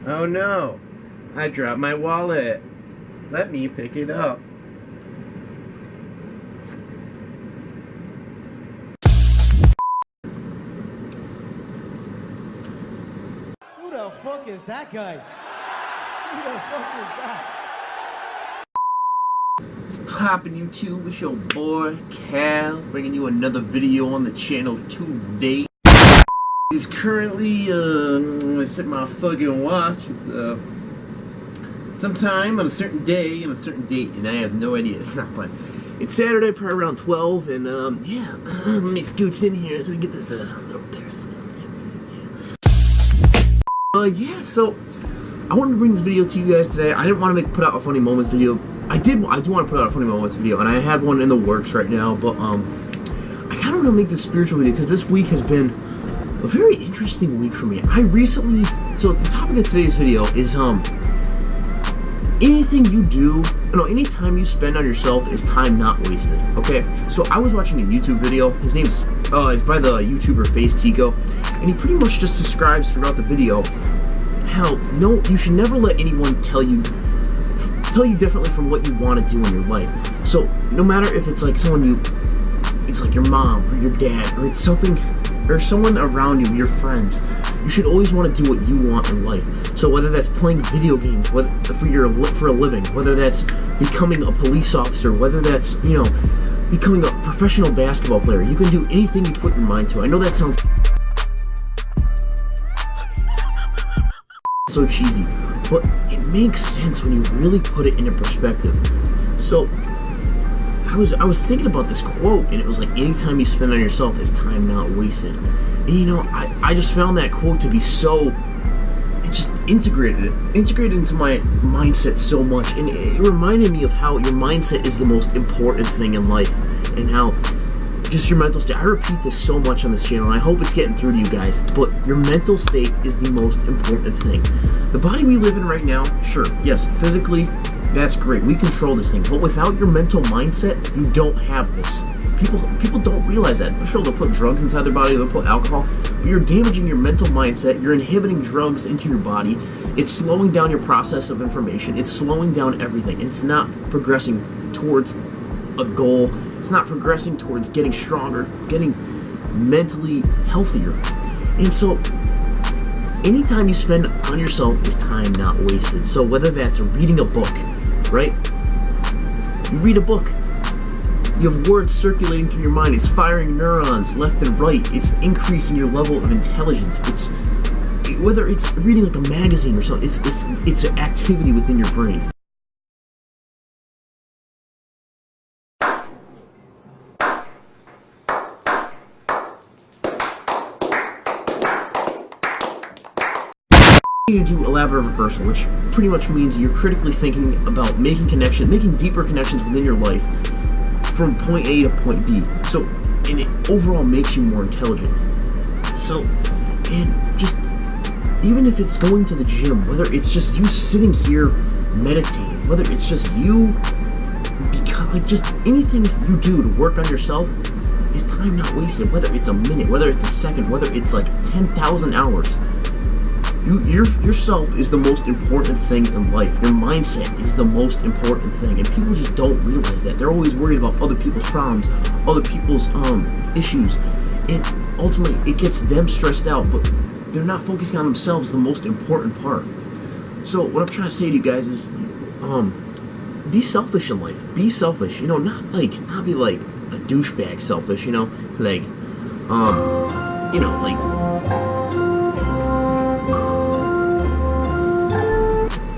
Oh no, I dropped my wallet. Let me pick it up. Who the fuck is that guy? Who the fuck is that? What's poppin' YouTube? It's your boy Cal, bringing you another video on the channel today. It's currently, let's hit my fucking watch. It's, sometime on a certain day and a certain date, and I have no idea. It's not fun. It's Saturday, probably around 12, and, yeah, let me scooch in here so we get this, little periscope. Yeah, so, I wanted to bring this video to you guys today. I didn't want to put out a funny moments video. I do want to put out a funny moments video, and I have one in the works right now, but, I kind of want to make this spiritual video, because this week has been a very interesting week for me. So the topic of today's video is, anything you do, any time you spend on yourself is time not wasted, okay? So I was watching a YouTube video. His name's, it's by the YouTuber Face Tico, and he pretty much just describes throughout the video how, you should never let anyone tell you differently from what you want to do in your life. So no matter if it's like it's like your mom or your dad, or it's something, or someone around you, your friends, you should always want to do what you want in life. So whether that's playing video games, for a living, whether that's becoming a police officer, whether that's, becoming a professional basketball player, you can do anything you put your mind to. I know that sounds so cheesy, but it makes sense when you really put it into perspective. So I was thinking about this quote, and it was like, anytime you spend on yourself is time not wasted. And I just found that quote to be so, it just integrated into my mindset so much, and it reminded me of how your mindset is the most important thing in life, and how just your mental state. I repeat this so much on this channel, and I hope it's getting through to you guys, but your mental state is the most important thing. The body we live in right now, sure, yes, physically, that's great. We control this thing, but without your mental mindset, you don't have this. People don't realize that. Sure, they'll put drugs inside their body, they'll put alcohol, but you're damaging your mental mindset, you're inhibiting drugs into your body, it's slowing down your process of information, it's slowing down everything, and it's not progressing towards a goal, it's not progressing towards getting stronger, getting mentally healthier. And so, anytime you spend on yourself is time not wasted. So whether that's reading a book, right? You read a book, you have words circulating through your mind, it's firing neurons left and right, it's increasing your level of intelligence, whether it's reading like a magazine or something, it's an activity within your brain. You do elaborative rehearsal, which pretty much means you're critically thinking about making deeper connections within your life from point A to point B. So, and it overall makes you more intelligent. So, and just, even if it's going to the gym, whether it's just you sitting here meditating, whether it's just you, just anything you do to work on yourself is time not wasted. Whether it's a minute, whether it's a second, whether it's like 10,000 hours. Yourself is the most important thing in life. Your mindset is the most important thing, and people just don't realize that. They're always worried about other people's problems, other people's issues, and ultimately it gets them stressed out, but they're not focusing on themselves, the most important part. So what I'm trying to say to you guys is, be selfish in life. Be selfish, not be like a douchebag selfish,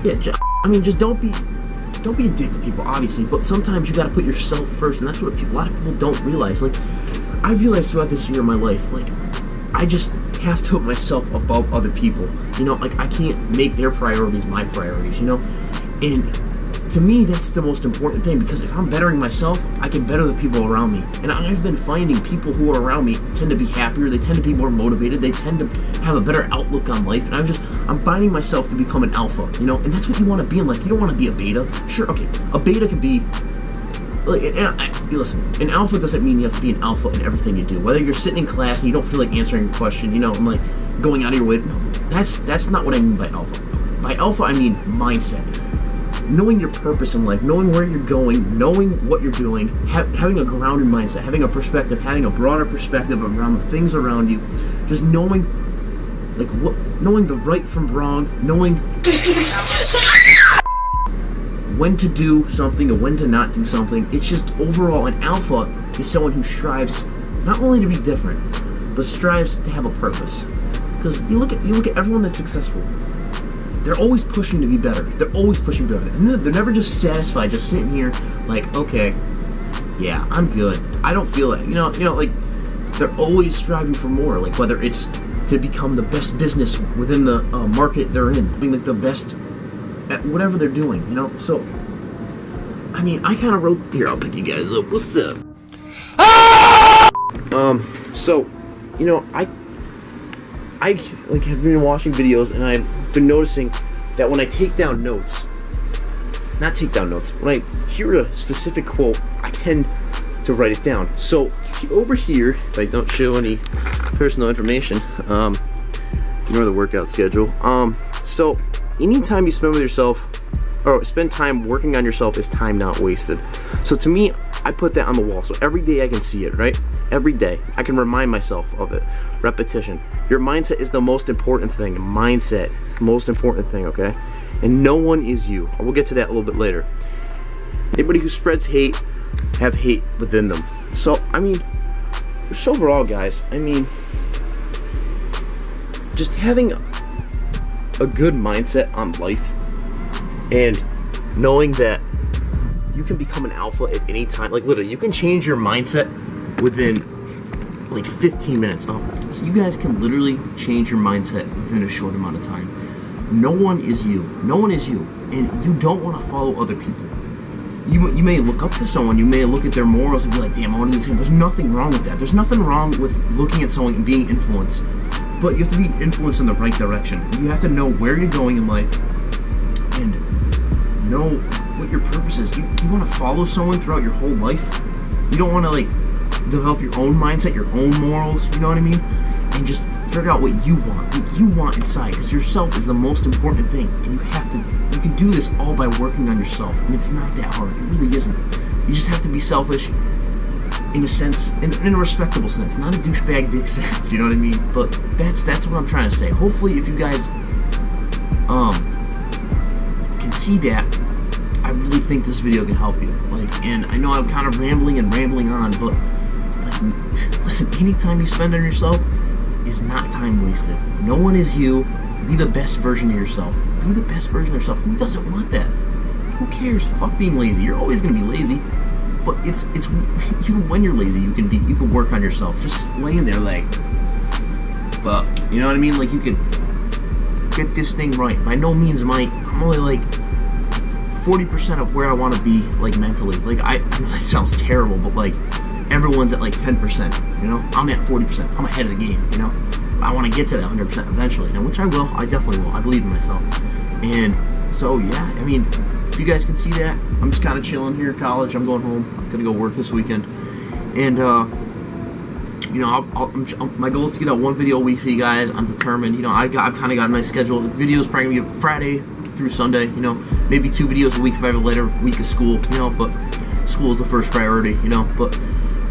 yeah, just don't be a dick to people, obviously, but sometimes you gotta put yourself first, and that's what a lot of people don't realize. Like, I've realized throughout this year of my life, like, I just have to put myself above other people, I can't make their priorities my priorities, and to me, that's the most important thing, because if I'm bettering myself, I can better the people around me. And I've been finding people who are around me tend to be happier, they tend to be more motivated, they tend to have a better outlook on life, and I'm finding myself to become an alpha, and that's what you want to be in life. You don't want to be a beta. Sure, okay, a beta can be, listen, an alpha doesn't mean you have to be an alpha in everything you do. Whether you're sitting in class and you don't feel like answering a question, and going out of your way, no, that's not what I mean by alpha. by alpha, I mean mindset. Knowing your purpose in life, knowing where you're going, knowing what you're doing, having a grounded mindset, having a perspective, having a broader perspective around the things around you, just knowing, like, knowing the right from wrong, knowing when to do something and when to not do something. It's just overall, an alpha is someone who strives not only to be different, but strives to have a purpose. Because you look at everyone that's successful. They're always pushing to be better. They're always pushing better. They're never just satisfied, just sitting here like, okay, yeah, I'm good. I don't feel it. You know, like, they're always striving for more. Like, whether it's to become the best business within the market they're in, being like the best at whatever they're doing. You know, so I mean, I kind of wrote here. I'll pick you guys up. What's up? So, you know, I like have been watching videos, and I've been noticing that when I take down notes, when I hear a specific quote, I tend to write it down. So over here, if I don't show any personal information, ignore the workout schedule. So anytime you spend with yourself, or spend time working on yourself, is time not wasted. So to me, I put that on the wall, so every day I can see it, right? Every day I can remind myself of it. Repetition. Your mindset is the most important thing. Mindset, most important thing, okay? And no one is you. We'll get to that a little bit later. Anybody who spreads hate have hate within them. So I mean, just overall, guys, I mean, just having a good mindset on life and knowing that you can become an alpha at any time. Like, literally, you can change your mindset within like 15 minutes. So you guys can literally change your mindset within a short amount of time. No one is you. No one is you. And you don't want to follow other people. You may look up to someone, you may look at their morals and be like, damn, I want to do the same. There's nothing wrong with that. There's nothing wrong with looking at someone and being influenced. But you have to be influenced in the right direction. You have to know where you're going in life and know what your purpose is. You want to follow someone throughout your whole life. You don't want to like develop your own mindset, your own morals, you know what I mean? And just figure out what you want inside, because yourself is the most important thing. And you can do this all by working on yourself. And it's not that hard. It really isn't. You just have to be selfish in a sense, in a respectable sense, not a douchebag dick sense, you know what I mean? But that's what I'm trying to say. Hopefully, if you guys can see that, I really think this video can help you. Like, and I know I'm kind of rambling on, but like, listen, any time you spend on yourself is not time wasted. No one is you. Be the best version of yourself. Be the best version of yourself. Who doesn't want that? Who cares? Fuck being lazy. You're always gonna be lazy. But it's even when you're lazy, you can work on yourself. Just laying there like, fuck. You know what I mean? Like, you could get this thing right. By no means I'm only like 40% of where I want to be, like, mentally. Like, I know that sounds terrible, but like, everyone's at like 10%, you know? I'm at 40%. I'm ahead of the game, you know? I want to get to that 100% eventually, and which I will. I definitely will. I believe in myself. And so, yeah, I mean, if you guys can see that, I'm just kind of chilling here at college. I'm going home. I'm going to go work this weekend. And, you know, my goal is to get out one video a week for you guys. I'm determined. You know, I've kind of got a nice schedule. The video's probably going to be Friday through Sunday, you know, maybe 2 videos a week if I have a later week of school, you know, but school is the first priority, you know. But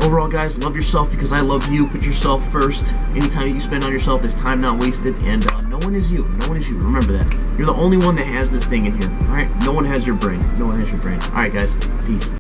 overall, guys, love yourself because I love you. Put yourself first. Anytime you spend on yourself is time not wasted, and no one is you. No one is you. Remember that. You're the only one that has this thing in here, all right? No one has your brain. No one has your brain. All right, guys. Peace.